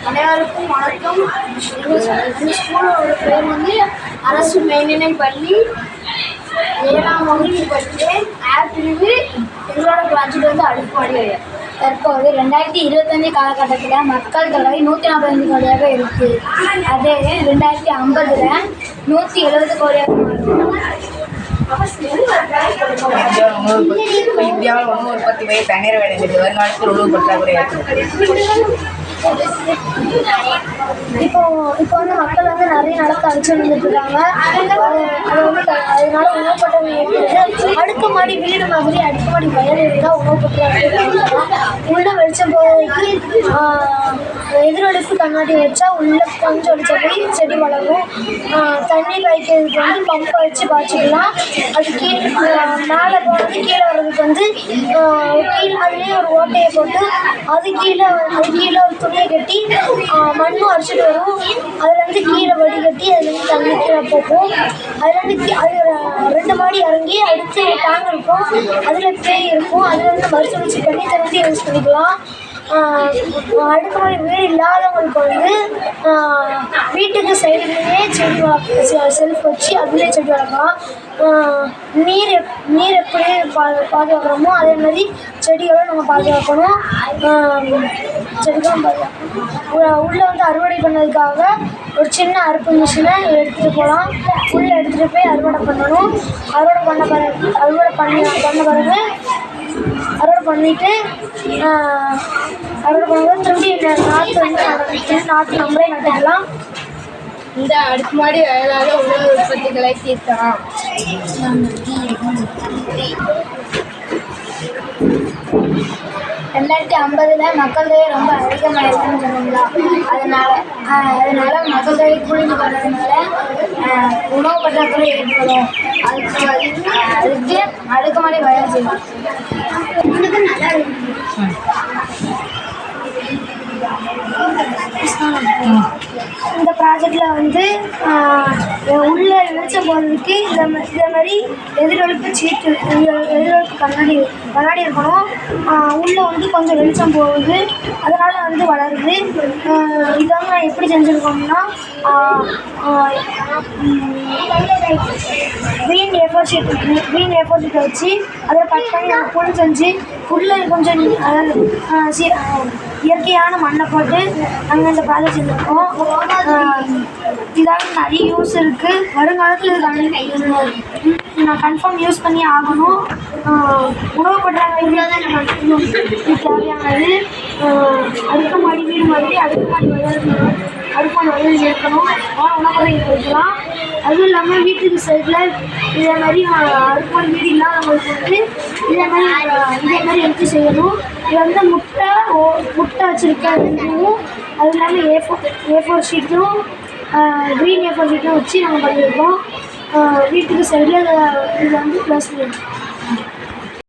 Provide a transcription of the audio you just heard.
அனைவருக்கும் வணக்கம். எங்கள் ஸ்கூலோட பேர் வந்து அரசு மேல்நிலைப் பள்ளி 7ஆம் வகுப்பு படிக்கிறேன். பிரிவு. எங்களோட ப்ராஜெக்ட் வந்து அடுக்குமாடி வயல். தற்போது 2025 காலகட்டத்தில் மக்கள் தொகை 145 கோடியாக இருக்குது. அதே 2050 170 கோடியாக மாறும். இந்தியாவில் உணவு உற்பத்தி மையம் தண்ணீர் வருங்காலத்தில் உணவு பற்றாக்குறை இப்போ வந்து மக்கள் வந்து நிறைய நடக்க அழிச்சு வந்துட்டு இருக்காங்க. அதனால உணவு பற்றாக்குறை அடுக்குமாடி வீடு மாதிரி அடுக்குமாடி வயல் இருந்தால் உணவு பற்றாக்குறை உள்ள வெளிச்சம் போகிறதுக்கு எதிரொலிப்பு கண்ணாடி வச்சா உள்ள கொஞ்சம் வெளிச்சம் போய் செடி வளரும். தண்ணீர் வைக்கிறதுக்கு வந்து பம்பை வச்சு பாய்ச்சிக்கலாம். அது மேலே போகிறது கீழே வர்றதுக்கு வந்து அதுலேயே ஒரு ஓட்டையை போட்டு அது கீழே ஒரு துணியை கட்டி மண்ணும் அரைச்சிட்டு வரும். அதுலேருந்து கீழே வடிகட்டி அதுலேருந்து தண்ணி கீழே போகும். அதுலேருந்து அது 2 மாடி இறங்கி அடுத்து டேங்க் இருக்கும். அதில் பேய் இருக்கும். அதுலேருந்து மறுசுழற்சி பண்ணி திரும்பி யூஸ் பண்ணிக்கலாம். அடுக்குமாடி வீடு இல்லாதவங்களுக்கு வந்து வீட்டுக்கு சைடுலேயே செடி செல்ஃப் வச்சு அதுலேயே செடி வளர்க்கலாம். நீர் எப்படி பாதுகாக்கிறோமோ அதே மாதிரி செடிகளும் நம்ம பாதுகாக்கணும். செடிகளும் பாதுகாக்கணும். உள்ளே வந்து அறுவடை பண்ணதுக்காக ஒரு சின்ன அறுப்பு மிஷினை எடுத்துகிட்டு போகலாம். உள்ளே எடுத்துகிட்டு போய் அறுவடை பண்ணணும். அறுவடை பண்ண பிறகு பண்ணிவிட்டு திரும்பி நாற்று நம்மளே நட்டுக்கலாம். இந்த அடுக்குமாடி வயலாக உணவு உற்பத்திகளை தீர்க்கலாம். 2050 மக்கள் தொகை ரொம்ப அதிகமாகிருக்குன்னு சொன்னீங்களா? அதனால மக்கள் தொகை குளிர்ந்து வர்றதுனால உணவு பற்றாக்குறை ஏற்படும். அதுக்கு அடுக்குமாடி வயல் செய்யலாம். இந்த ப்ராஜெக்டில் வந்து உள்ள வெளிச்சம் போகிறதுக்கு இந்த மாதிரி எதிரொலிப்பு சீட்டு எதிரொலிப்பு கண்ணாடி இருக்கணும். உள்ளே வந்து கொஞ்சம் வெளிச்சம் போகுது. அதனால் வந்து வளருது. இதை வந்து நான் எப்படி செஞ்சுருக்கோம்னா க்ரீன் ஏ4 ஷீட்டை வச்சு அதை கட் பண்ணி நாங்கள் புல் செஞ்சு உள்ளே கொஞ்சம் இயற்கையான மண்ணை போட்டு நாங்கள் இந்த ப்ராஜெக்ட் செஞ்சுருக்கோம். இதால் நிறைய யூஸ் இருக்குது. வருங்காலத்தில் நான் கன்ஃபார்ம் யூஸ் பண்ணி ஆகணும். உணவு பற்றாக்குறை தான் நமக்கு தேவையானது. அடுக்குமாடி வீடு மாதிரி அடுக்குமாடி வயல் இருக்கணும். உணவுகளை கொடுக்கலாம். அதுவும் இல்லாமல் வீட்டுக்கு சைடில் இதே மாதிரி அடுக்குமாடி வீடு இல்லாதவங்களுக்கு வந்து இதே மாதிரி எடுத்து செய்யணும். இது வந்து முட்டை வச்சுருக்கோம். அது இல்லாமல் A4 ஷீட்டும் க்ரீன் A4 ஷீட்டும் வச்சு நாங்கள் பண்ணியிருக்கோம். வீட்டுக்கு சைடில் இதை வந்து ப்ளஸ் பண்ணியிருக்கோம்.